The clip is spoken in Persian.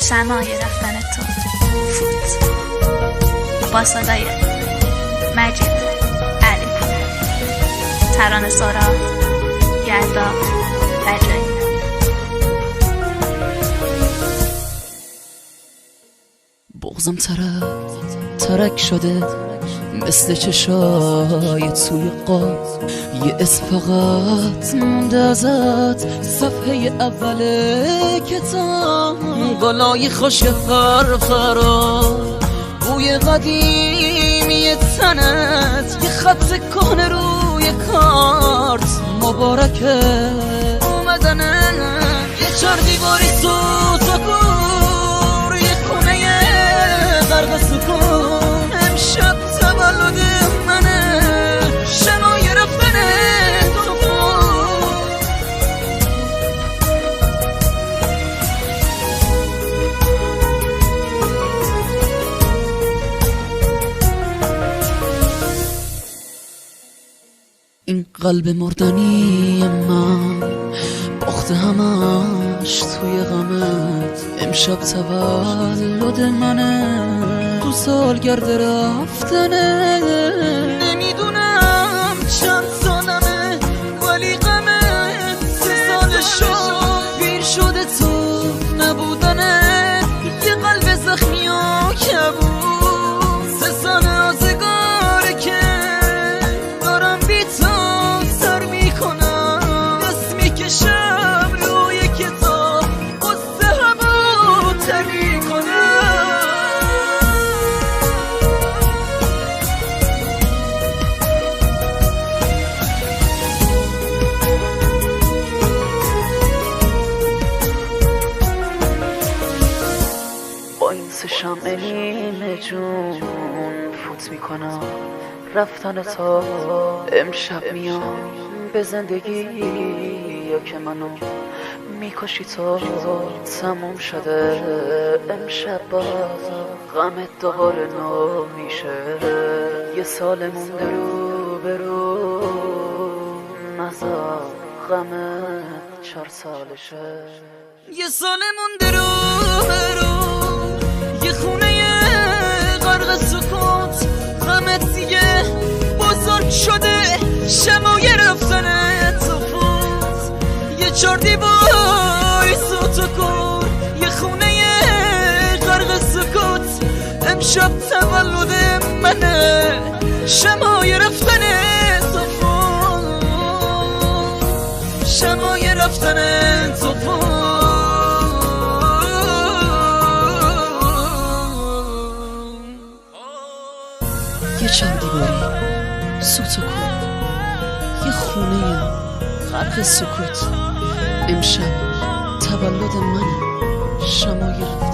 شمای رفتن تو فوت با صدای مجید علی پور، ترانه سارا یلدا رجایی. بغضم ترک شده مثل چشای توی قاب، یه اسم فقط مونده ازت، صفحه اول کتاب، بالای خوش خرخرا، بوی قدیمی تنت، یه خط کهنه روی کارت، مبارکه اومدنه یه چار دیواری سوت و کور، یه خونه غرق سکون، امشب تولد منه، شمای رفتن تو این قلب مردنی من باخته همش توی غمت، امشب تولد منه، تو سالگرد رفتنه، نمیدونم چند سالمه ولی غمه 3 سال شد پیر شده تو نبودنه، یه قلب زخمی و کبود، 3 سال آزگاره که دارم بی تو سر میکنم، دست میکشم روی کتاب قصه هوا تر میکنم. با این 3 شمع نیمه جون فوت میکنم رفتن تا امشب میام به زندگی، یا که منو میکشی تا تموم شده، امشب باز غمت دوباره نو میشه، یه سال مونده رو برو، نزار غمت 4 سالشه، یه سال مونده رو برو، یه خونه غرق سکوت، غمت دیگه بزرگ شده، شمای رفتن تو فوت، یه 4 دیواری سوت و کور، یه خونه غرق سکوت، امشب تولد منه، شمای رفتن تو فوت، شمای رفتن تو فوت. یه 4 دیواری سوت و کور، یه خونه غرق سکوت، امشب تولد منه، شمای رفتن